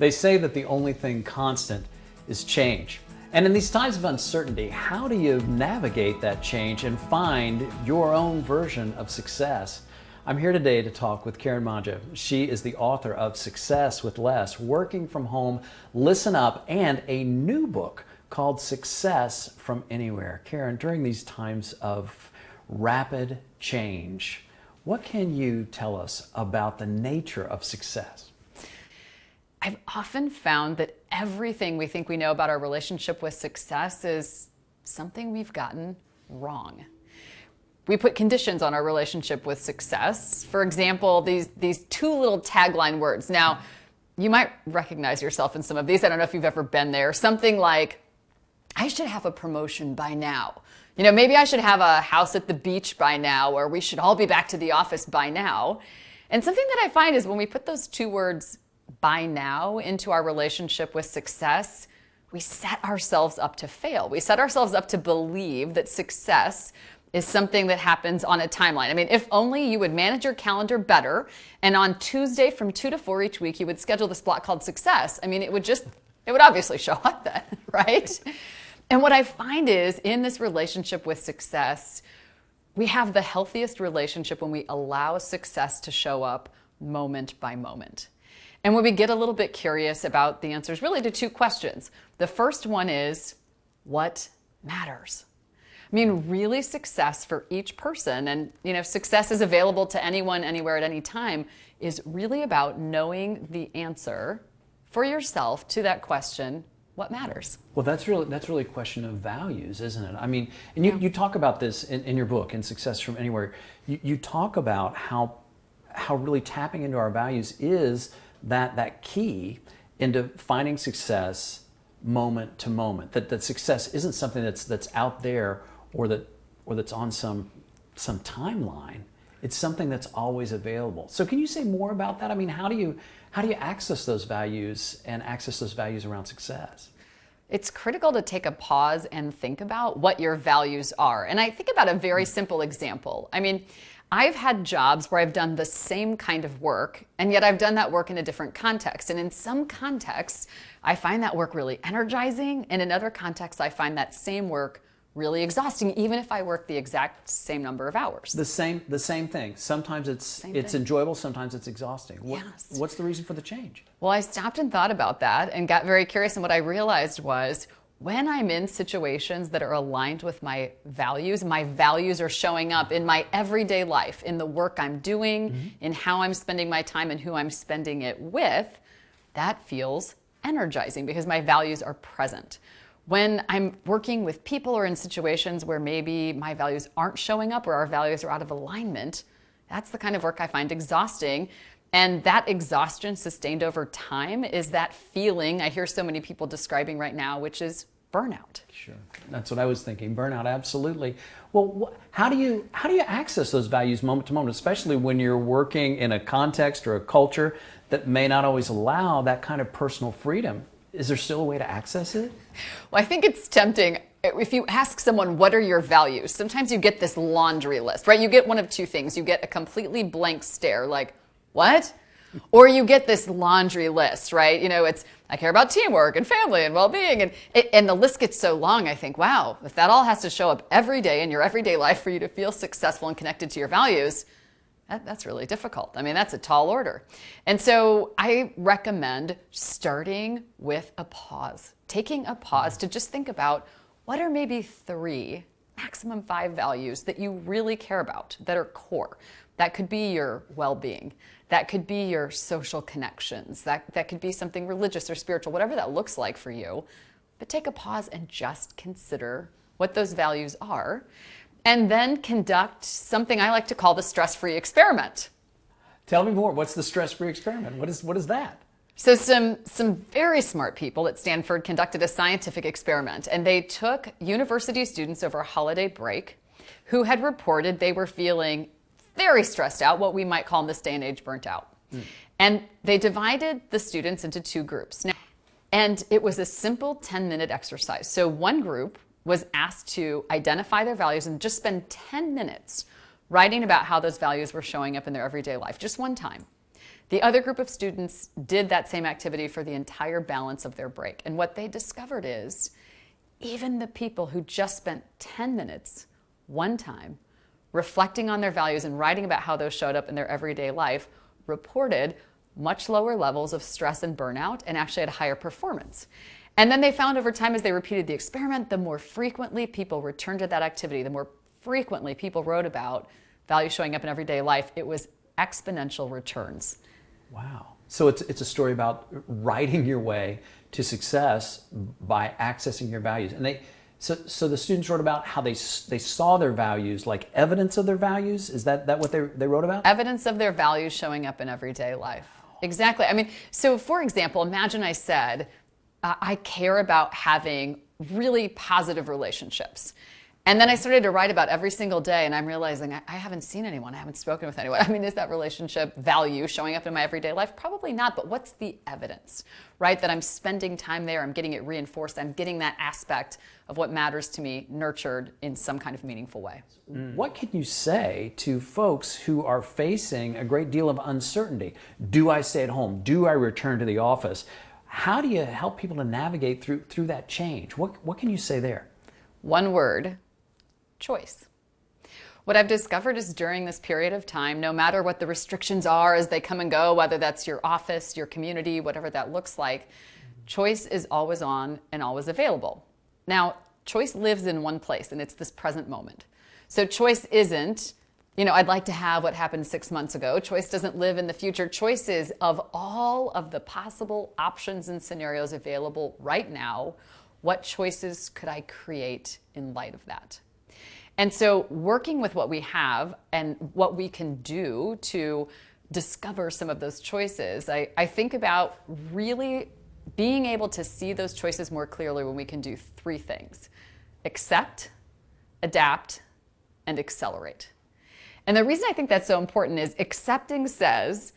They say that the only thing constant is change. And in these times of uncertainty, how do you navigate that change and find your own version of success? I'm here today to talk with Karen Mangia. She is the author of Success with Less, Working from Home, Listen Up, and a new book called Success from Anywhere. Karen, during these times of rapid change, what can you tell us about the nature of success? I've often found that everything we think we know about our relationship with success is something we've gotten wrong. We put conditions on our relationship with success. For example, these two little tagline words. Now, you might recognize yourself in some of these. I don't know if you've ever been there. Something like, I should have a promotion by now. You know, maybe I should have a house at the beach by now, or we should all be back to the office by now. And something that I find is when we put those two words by now into our relationship with success, we set ourselves up to fail. We set ourselves up to believe that success is something that happens on a timeline. I mean, if only you would manage your calendar better, and on Tuesday from 2 to 4 each week, you would schedule this block called success. I mean, it would obviously show up then, right? And what I find is in this relationship with success, we have the healthiest relationship when we allow success to show up moment by moment. And when we get a little bit curious about the answers really to two questions. The first one is, what matters? I mean, really success for each person, and success is available to anyone, anywhere, at any time, is really about knowing the answer for yourself to that question, what matters? Well, that's really a question of values, isn't it? I mean, and you talk about this in your book, in Success from Anywhere. You talk about how really tapping into our values is that key into finding success moment to moment. That success isn't something that's out there or that's on some timeline. It's something that's always available. So can you say more about that? I mean, how do you access those values and access those values around success? It's critical to take a pause and think about what your values are. And I think about a very simple example. I mean, I've had jobs where I've done the same kind of work, and yet I've done that work in a different context. And in some contexts, I find that work really energizing, and in other contexts, I find that same work really exhausting, even if I work the exact same number of hours. The same thing. Sometimes it's enjoyable, sometimes it's exhausting. Yes. What's the reason for the change? Well, I stopped and thought about that and got very curious, and what I realized was when I'm in situations that are aligned with my values are showing up in my everyday life, in the work I'm doing, in how I'm spending my time and who I'm spending it with, that feels energizing because my values are present. When I'm working with people or in situations where maybe my values aren't showing up or our values are out of alignment, that's the kind of work I find exhausting. And that exhaustion sustained over time is that feeling I hear so many people describing right now, which is burnout. Sure. That's what I was thinking. Burnout, absolutely. Well, how do you access those values moment to moment, especially when you're working in a context or a culture that may not always allow that kind of personal freedom? Is there still a way to access it? Well, I think it's tempting. If you ask someone, what are your values? Sometimes you get this laundry list, right? You get one of two things. You get a completely blank stare, like, what? Or you get this laundry list, right? It's, I care about teamwork and family and well-being. And the list gets so long, I think, wow, if that all has to show up every day in your everyday life for you to feel successful and connected to your values, that's really difficult. I mean, that's a tall order. And so I recommend starting with a pause, taking a pause to just think about what are maybe 3, maximum 5 values that you really care about, that are core. That could be your well-being. That could be your social connections. That could be something religious or spiritual, whatever that looks like for you. But take a pause and just consider what those values are. And then conduct something I like to call the stress-free experiment. Tell me more. What's the stress-free experiment? What is that? So some very smart people at Stanford conducted a scientific experiment, and they took university students over a holiday break who had reported they were feeling very stressed out, what we might call in this day and age burnt out. And they divided the students into 2 groups. And it was a simple 10-minute exercise. So one group was asked to identify their values and just spend 10 minutes writing about how those values were showing up in their everyday life, just one time. The other group of students did that same activity for the entire balance of their break. And what they discovered is even the people who just spent 10 minutes one time reflecting on their values and writing about how those showed up in their everyday life reported much lower levels of stress and burnout and actually had higher performance. And then they found over time as they repeated the experiment, the more frequently people returned to that activity, the more frequently people wrote about value showing up in everyday life, it was exponential returns. Wow. So it's a story about writing your way to success by accessing your values. And so the students wrote about how they saw their values, like evidence of their values. Is that what they wrote about? Evidence of their values showing up in everyday life. Exactly. I mean, so for example, imagine I said, I care about having really positive relationships. And then I started to write about every single day, and I'm realizing I haven't seen anyone, I haven't spoken with anyone. I mean, is that relationship value showing up in my everyday life? Probably not, but what's the evidence, right? That I'm spending time there, I'm getting it reinforced, I'm getting that aspect of what matters to me nurtured in some kind of meaningful way. What can you say to folks who are facing a great deal of uncertainty? Do I stay at home? Do I return to the office? How do you help people to navigate through that change? What can you say there? One word. Choice. What I've discovered is during this period of time, no matter what the restrictions are as they come and go, whether that's your office, your community, whatever that looks like, choice is always on and always available. Now, choice lives in one place, and it's this present moment. So choice isn't, I'd like to have what happened 6 months ago. Choice doesn't live in the future. Choice is of all of the possible options and scenarios available right now, what choices could I create in light of that? And so working with what we have and what we can do to discover some of those choices, I think about really being able to see those choices more clearly when we can do 3 things: accept, adapt, and accelerate. And the reason I think that's so important is accepting says,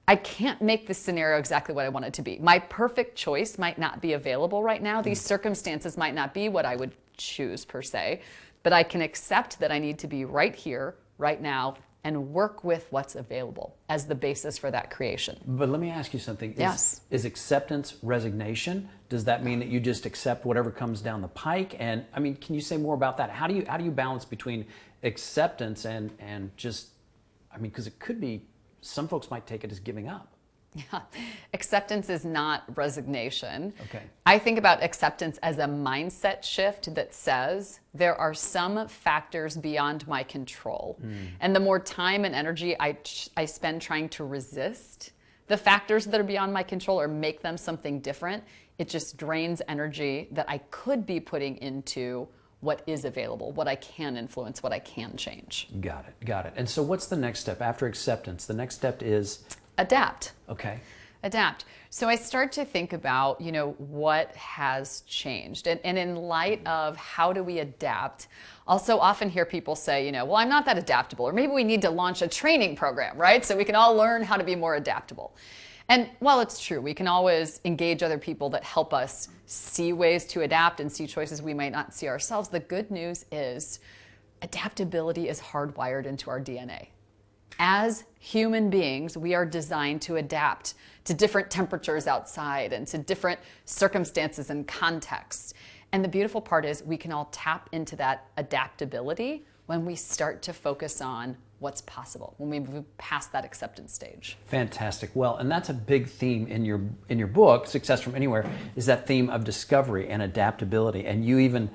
I can't make this scenario exactly what I want it to be. My perfect choice might not be available right now. These circumstances might not be what I would choose per se. But I can accept that I need to be right here, right now, and work with what's available as the basis for that creation. But let me ask you something. Yes. Is acceptance resignation? Does that mean that you just accept whatever comes down the pike? And I mean, can you say more about that? How do you balance between acceptance and just, because it could be, some folks might take it as giving up. Yeah. Acceptance is not resignation. Okay. I think about acceptance as a mindset shift that says there are some factors beyond my control. And the more time and energy I spend trying to resist the factors that are beyond my control or make them something different, it just drains energy that I could be putting into what is available, what I can influence, what I can change. Got it. And so what's the next step after acceptance? The next step is? Adapt. Okay. Adapt. So I start to think about, what has changed. And in light of how do we adapt, also often hear people say, well, I'm not that adaptable, or maybe we need to launch a training program, right? So we can all learn how to be more adaptable. And while it's true, we can always engage other people that help us see ways to adapt and see choices we might not see ourselves. The good news is adaptability is hardwired into our DNA. As human beings, we are designed to adapt to different temperatures outside and to different circumstances and contexts. And the beautiful part is we can all tap into that adaptability when we start to focus on what's possible, when we move past that acceptance stage. Fantastic. Well, and that's a big theme in your book, Success from Anywhere, is that theme of discovery and adaptability. And you even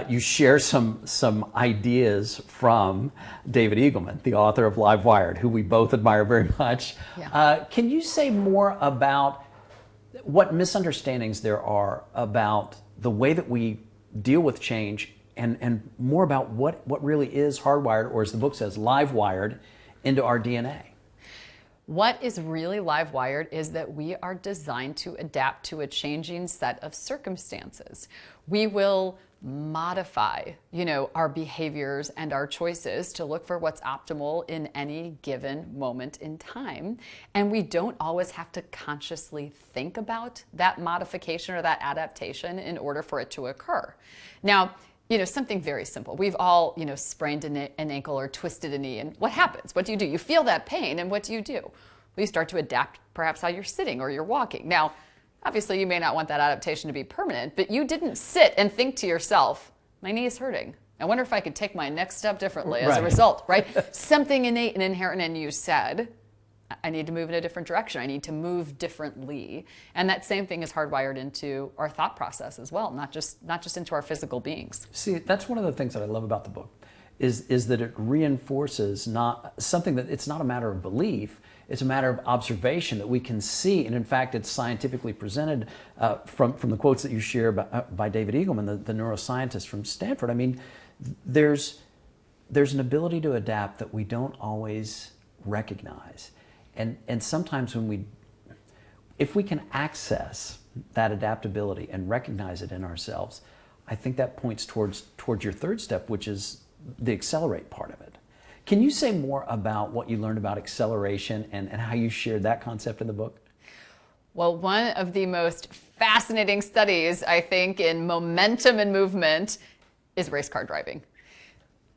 you share some ideas from David Eagleman, the author of Live Wired, who we both admire very much. Yeah. Can you say more about what misunderstandings there are about the way that we deal with change, and more about what really is hardwired, or as the book says, live wired into our DNA? What is really live wired is that we are designed to adapt to a changing set of circumstances. We will modify, our behaviors and our choices to look for what's optimal in any given moment in time. And we don't always have to consciously think about that modification or that adaptation in order for it to occur. Now, something very simple. We've all, sprained an ankle or twisted a knee, and what happens? What do? You feel that pain, and what do? Well, you start to adapt perhaps how you're sitting or you're walking. Now, obviously you may not want that adaptation to be permanent, but you didn't sit and think to yourself, my knee is hurting. I wonder if I could take my next step differently as a result, right? Something innate and inherent in you said, I need to move in a different direction. I need to move differently. And that same thing is hardwired into our thought process as well, not just into our physical beings. See, that's one of the things that I love about the book, is that it reinforces not something that it's not a matter of belief, it's a matter of observation that we can see. And in fact, it's scientifically presented from the quotes that you share by David Eagleman, the neuroscientist from Stanford. I mean, there's an ability to adapt that we don't always recognize. And sometimes if we can access that adaptability and recognize it in ourselves, I think that points towards your third step, which is the accelerate part of it. Can you say more about what you learned about acceleration and how you shared that concept in the book? Well, one of the most fascinating studies, I think, in momentum and movement is race car driving.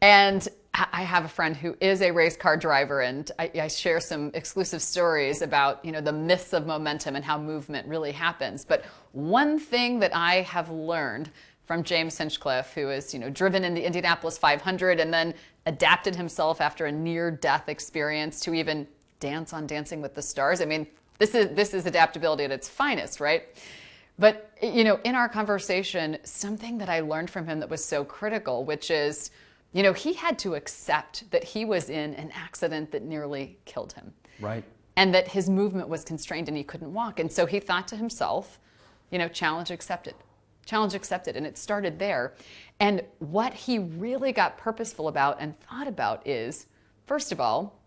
And I have a friend who is a race car driver, and I share some exclusive stories about, the myths of momentum and how movement really happens. But one thing that I have learned from James Hinchcliffe, who is, driven in the Indianapolis 500 and then adapted himself after a near-death experience to even dance on Dancing with the Stars. I mean, this is adaptability at its finest, right? But, in our conversation, something that I learned from him that was so critical, which is, he had to accept that he was in an accident that nearly killed him. Right. And that his movement was constrained and he couldn't walk. And so he thought to himself, challenge accepted. Challenge accepted. And it started there. And what he really got purposeful about and thought about is, first of all,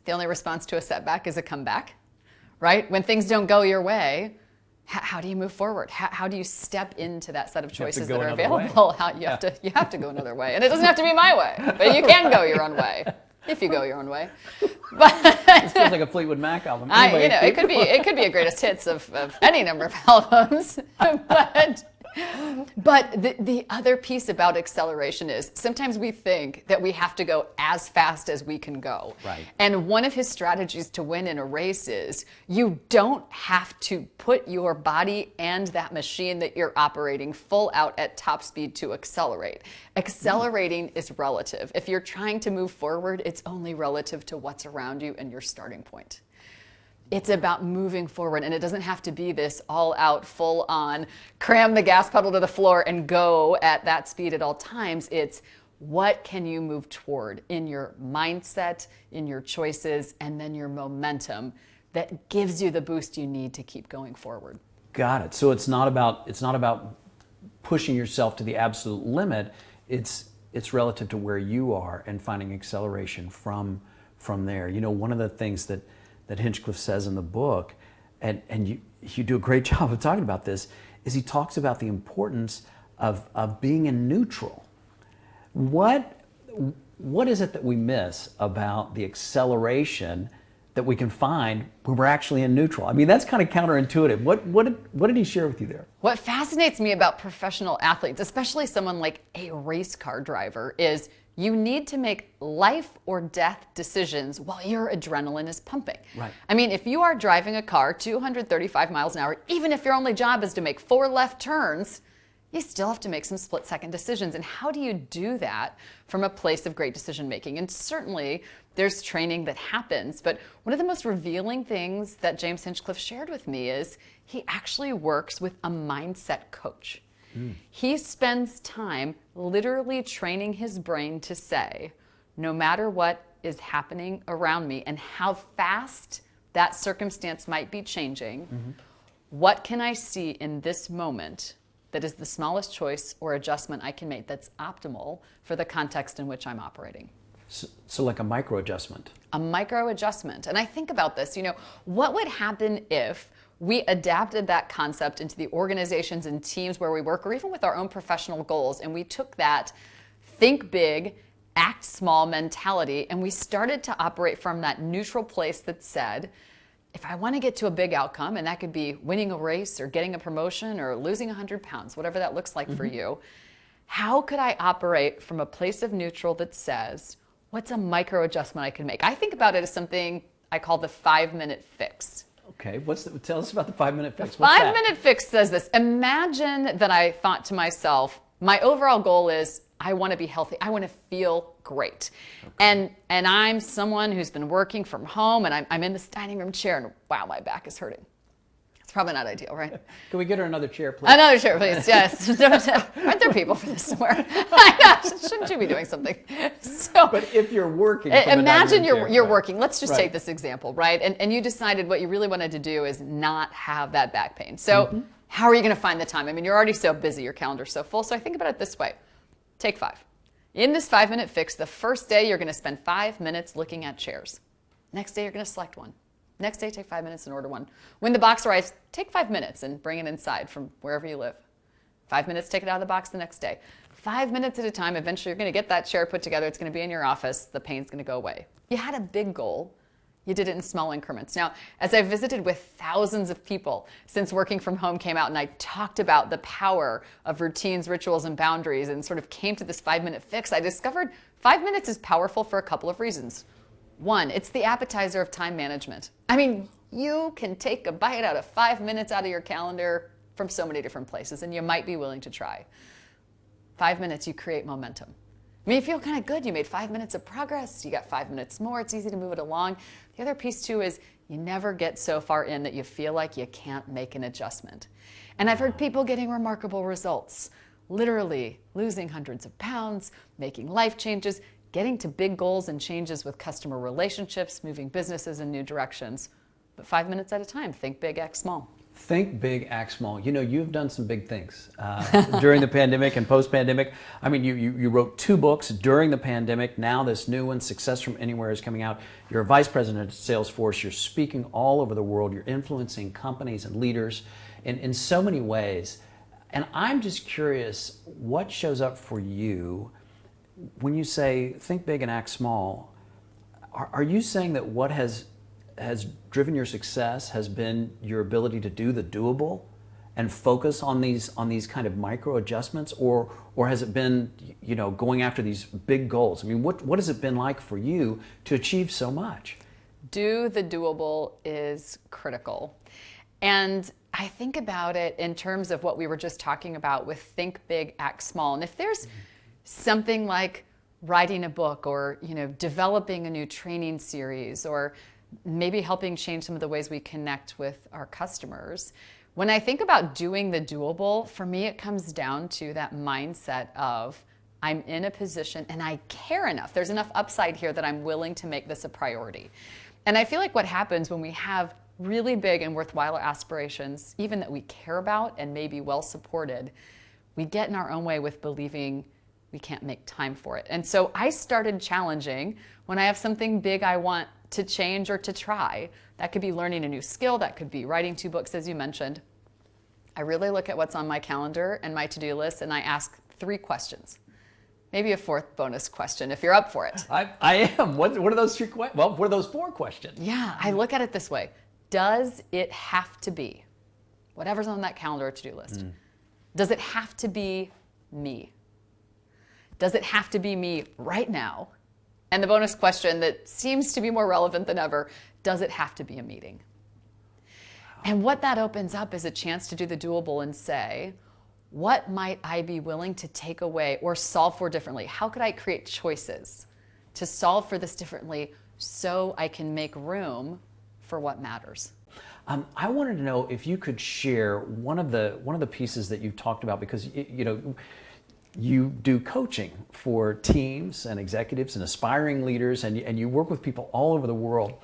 the only response to a setback is a comeback, right? When things don't go your way, how do you move forward? How do you step into that set of choices that are available? You have to go another way. And it doesn't have to be my way, but you can go your own way. If you go your own way. But this feels like a Fleetwood Mac album. Anyway, it could be a greatest hits of any number of albums. But the other piece about acceleration is sometimes we think that we have to go as fast as we can go. Right. And one of his strategies to win in a race is you don't have to put your body and that machine that you're operating full out at top speed to accelerate. Accelerating is relative. If you're trying to move forward, it's only relative to what's around you and your starting point. It's about moving forward, and it doesn't have to be this all-out, full-on, cram the gas pedal to the floor and go at that speed at all times. It's what can you move toward in your mindset, in your choices, and then your momentum that gives you the boost you need to keep going forward. Got it. So it's not about pushing yourself to the absolute limit. It's relative to where you are and finding acceleration from there. One of the things that Hinchcliffe says in the book, and you do a great job of talking about this, is he talks about the importance of being in neutral. What is it that we miss about the acceleration that we can find when we're actually in neutral? I mean, that's kind of counterintuitive. What did he share with you there? What fascinates me about professional athletes, especially someone like a race car driver, is you need to make life or death decisions while your adrenaline is pumping. Right. I mean, if you are driving a car 235 miles an hour, even if your only job is to make 4 left turns, you still have to make some split-second decisions. And how do you do that from a place of great decision making? And certainly there's training that happens, but one of the most revealing things that James Hinchcliffe shared with me is he actually works with a mindset coach. He spends time literally training his brain to say, no matter what is happening around me and how fast that circumstance might be changing, what can I see in this moment that is the smallest choice or adjustment I can make that's optimal for the context in which I'm operating? So like a micro adjustment. A micro adjustment. And I think about this, what would happen if we adapted that concept into the organizations and teams where we work, or even with our own professional goals, and we took that think big, act small mentality, and we started to operate from that neutral place that said, if I want to get to a big outcome, and that could be winning a race or getting a promotion or losing 100 pounds, whatever that looks like for you, how could I operate from a place of neutral that says, what's a micro adjustment I can make? I think about it as something I call the 5-minute fix. Okay, tell us about the 5-minute fix. What's that? 5-minute fix says this. Imagine that I thought to myself, my overall goal is I want to be healthy. I want to feel great. Okay. And I'm someone who's been working from home, and I'm in this dining room chair, and wow, my back is hurting. It's probably not ideal, right? Can we get her another chair, please? Another chair, please. Yes. Aren't there people for this somewhere? I know. Shouldn't you be doing something? So, but if you're working, imagine you're working. Let's just take this example, right? And you decided what you really wanted to do is not have that back pain. So how are you going to find the time? I mean, you're already so busy. Your calendar's so full. So I think about it this way. Take 5. In this 5-minute fix, the first day you're going to spend 5 minutes looking at chairs. Next day you're going to select one. Next day, take 5 minutes and order one. When the box arrives, take 5 minutes and bring it inside from wherever you live. 5 minutes, take it out of the box the next day. 5 minutes at a time, eventually you're going to get that chair put together. It's going to be in your office. The pain's going to go away. You had a big goal. You did it in small increments. Now, as I visited with thousands of people since working from home came out, and I talked about the power of routines, rituals, and boundaries, and sort of came to this 5-minute fix, I discovered 5 minutes is powerful for a couple of reasons. One, it's the appetizer of time management. I mean, you can take a bite out of 5 minutes out of your calendar from so many different places, and you might be willing to try. 5 minutes, you create momentum. I mean, you feel kind of good. You made 5 minutes of progress. You got 5 minutes more. It's easy to move it along. The other piece, too, is you never get so far in that you feel like you can't make an adjustment. And I've heard people getting remarkable results, literally losing hundreds of pounds, making life changes, getting to big goals and changes with customer relationships, moving businesses in new directions. But 5 minutes at a time. Think big, act small. Think big, act small. You know, you've done some big things during the pandemic and post-pandemic. I mean, you wrote 2 books during the pandemic. Now this new one, Success from Anywhere, is coming out. You're a vice president at Salesforce. You're speaking all over the world. You're influencing companies and leaders in so many ways. And I'm just curious, what shows up for you when you say think big and act small? Are you saying that what has driven your success has been your ability to do the doable and focus on these kind of micro adjustments, or has it been, you know, going after these big goals? I mean, what has it been like for you to achieve so much? Do the doable is critical. And I think about it in terms of what we were just talking about with think big, act small. And if there's something like writing a book, or, you know, developing a new training series, or maybe helping change some of the ways we connect with our customers. When I think about doing the doable, for me, it comes down to that mindset of I'm in a position and I care enough. There's enough upside here that I'm willing to make this a priority. And I feel like what happens when we have really big and worthwhile aspirations, even that we care about and may be well supported, we get in our own way with believing we can't make time for it. And so I started challenging when I have something big I want to change or to try. That could be learning a new skill. That could be writing 2 books, as you mentioned. I really look at what's on my calendar and my to-do list, and I ask 3 questions. Maybe a 4th bonus question if you're up for it. I am. What are those 3 questions? Well, what are those 4 questions? Yeah, I look at it this way. Does it have to be whatever's on that calendar or to-do list? Does it have to be me? Does it have to be me right now? And the bonus question that seems to be more relevant than ever, does it have to be a meeting? And what that opens up is a chance to do the doable and say, what might I be willing to take away or solve for differently? How could I create choices to solve for this differently so I can make room for what matters? I wanted to know if you could share one of the pieces that you've talked about, because you know, you do coaching for teams and executives and aspiring leaders, and you work with people all over the world.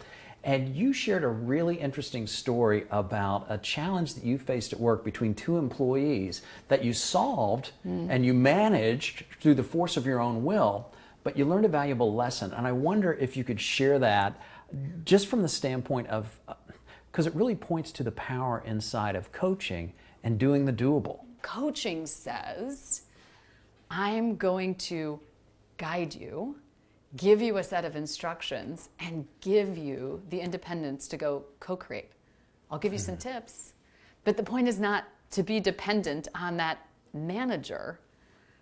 And you shared a really interesting story about a challenge that you faced at work between 2 employees that you solved and you managed through the force of your own will, but you learned a valuable lesson. And I wonder if you could share that just from the standpoint of, because it really points to the power inside of coaching and doing the doable. Coaching says, I'm going to guide you, give you a set of instructions, and give you the independence to go co-create. I'll give you some tips, but the point is not to be dependent on that manager.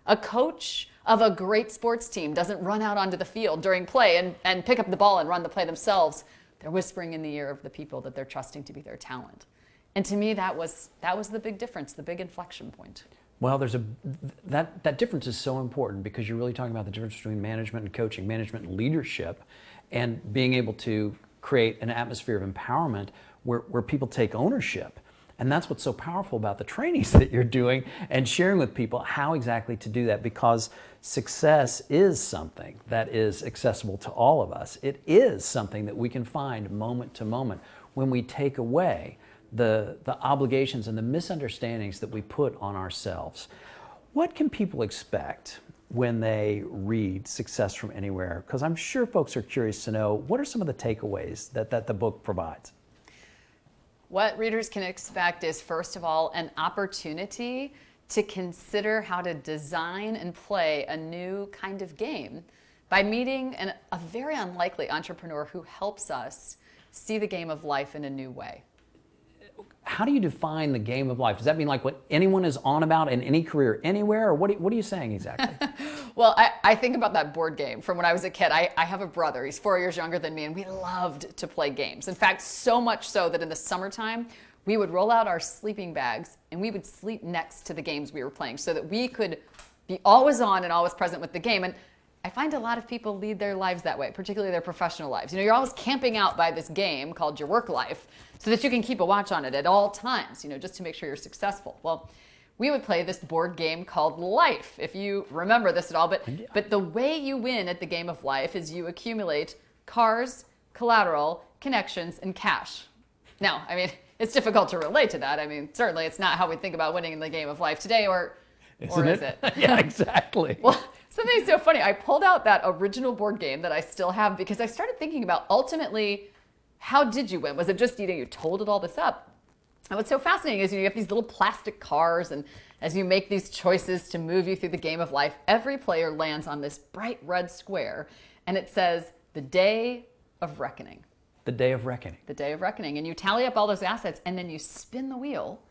A coach of a great sports team doesn't run out onto the field during play and pick up the ball and run the play themselves. They're whispering in the ear of the people that they're trusting to be their talent. And to me, that was the big difference, the big inflection point. Well, that difference is so important because you're really talking about the difference between management and coaching, management and leadership, and being able to create an atmosphere of empowerment where people take ownership. And that's what's so powerful about the trainings that you're doing and sharing with people how exactly to do that, because success is something that is accessible to all of us. It is something that we can find moment to moment when we take away the obligations and the misunderstandings that we put on ourselves. What can people expect when they read Success from Anywhere? Because I'm sure folks are curious to know, what are some of the takeaways that the book provides? What readers can expect is, first of all, an opportunity to consider how to design and play a new kind of game by meeting a very unlikely entrepreneur who helps us see the game of life in a new way. How do you define the game of life? Does that mean like what anyone is on about in any career anywhere, or what are you saying exactly? Well, I think about that board game from when I was a kid. I have a brother, he's 4 years younger than me, and we loved to play games. In fact, so much so that in the summertime, we would roll out our sleeping bags and we would sleep next to the games we were playing so that we could be always on and always present with the game. And I find a lot of people lead their lives that way, particularly their professional lives. You know, you're always camping out by this game called your work life so that you can keep a watch on it at all times, you know, just to make sure you're successful. Well, we would play this board game called Life, if you remember this at all. But the way you win at the game of life is you accumulate cars, collateral, connections, and cash. Now, I mean, it's difficult to relate to that. I mean, certainly it's not how we think about winning in the game of life today, or is it? Yeah, exactly. Well, something so funny. I pulled out that original board game that I still have because I started thinking about ultimately, how did you win? Was it just, you totaled all this up? And what's so fascinating is you have these little plastic cars, and as you make these choices to move you through the game of life, every player lands on this bright red square, and it says, the day of reckoning. The day of reckoning. The day of reckoning. And you tally up all those assets, and then you spin the wheel.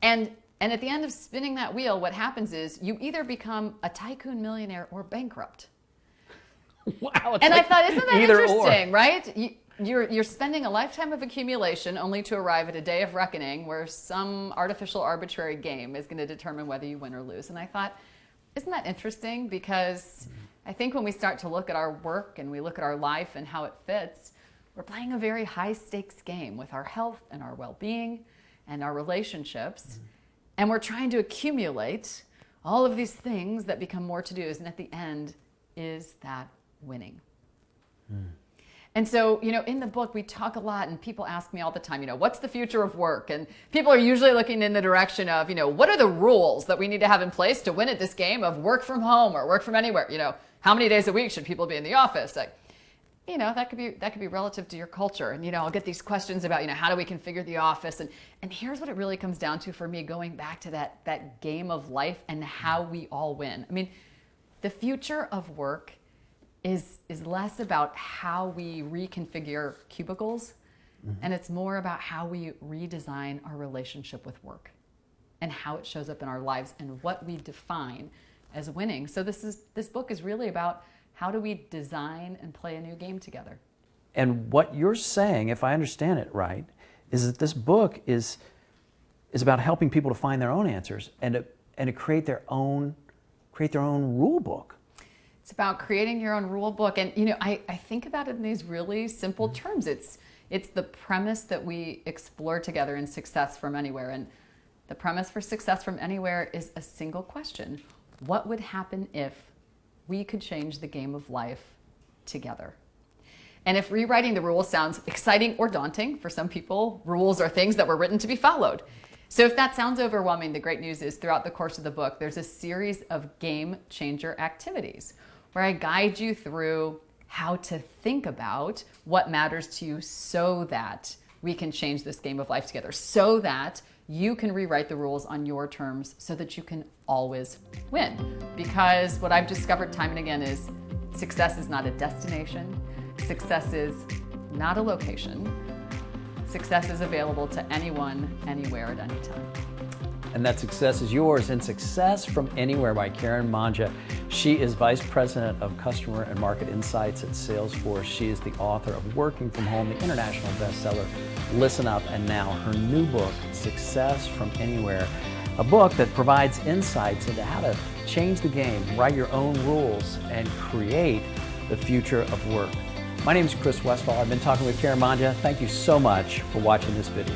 And at the end of spinning that wheel, what happens is you either become a tycoon millionaire or bankrupt. Wow. And I thought, isn't that interesting, or. right? You're spending a lifetime of accumulation only to arrive at a day of reckoning where some artificial arbitrary game is going to determine whether you win or lose. And I thought, isn't that interesting? Because I think when we start to look at our work and we look at our life and how it fits, we're playing a very high stakes game with our health and our well-being and our relationships. And we're trying to accumulate all of these things that become more to-dos. And at the end, is that winning? And so, in the book, we talk a lot, and people ask me all the time, what's the future of work? And people are usually looking in the direction of, what are the rules that we need to have in place to win at this game of work from home or work from anywhere? How many days a week should people be in the office? Like, that could be relative to your culture. And, I'll get these questions about, how do we configure the office? And here's what it really comes down to for me, going back to that game of life and how we all win. I mean, the future of work is less about how we reconfigure cubicles, and it's more about how we redesign our relationship with work and how it shows up in our lives and what we define as winning. So this book is really about how do we design and play a new game together. And what you're saying, if I understand it right, is that this book is about helping people to find their own answers and to create their own rule book. It's about creating your own rule book. And, I think about it in these really simple terms. It's the premise that we explore together in Success from Anywhere. And the premise for Success from Anywhere is a single question. What would happen if we could change the game of life together? And if rewriting the rules sounds exciting or daunting, for some people, rules are things that were written to be followed. So if that sounds overwhelming, the great news is throughout the course of the book, there's a series of game changer activities where I guide you through how to think about what matters to you so that we can change this game of life together, so that you can rewrite the rules on your terms so that you can always win. Because what I've discovered time and again is success is not a destination. Success is not a location. Success is available to anyone, anywhere, at any time. and that success is yours in Success from Anywhere by Karen Mangia. She is Vice President of Customer and Market Insights at Salesforce. She is the author of Working from Home, the international bestseller, Listen Up, and now her new book, Success from Anywhere, a book that provides insights into how to change the game, write your own rules, and create the future of work. My name is Chris Westfall. I've been talking with Karen Mangia. Thank you so much for watching this video.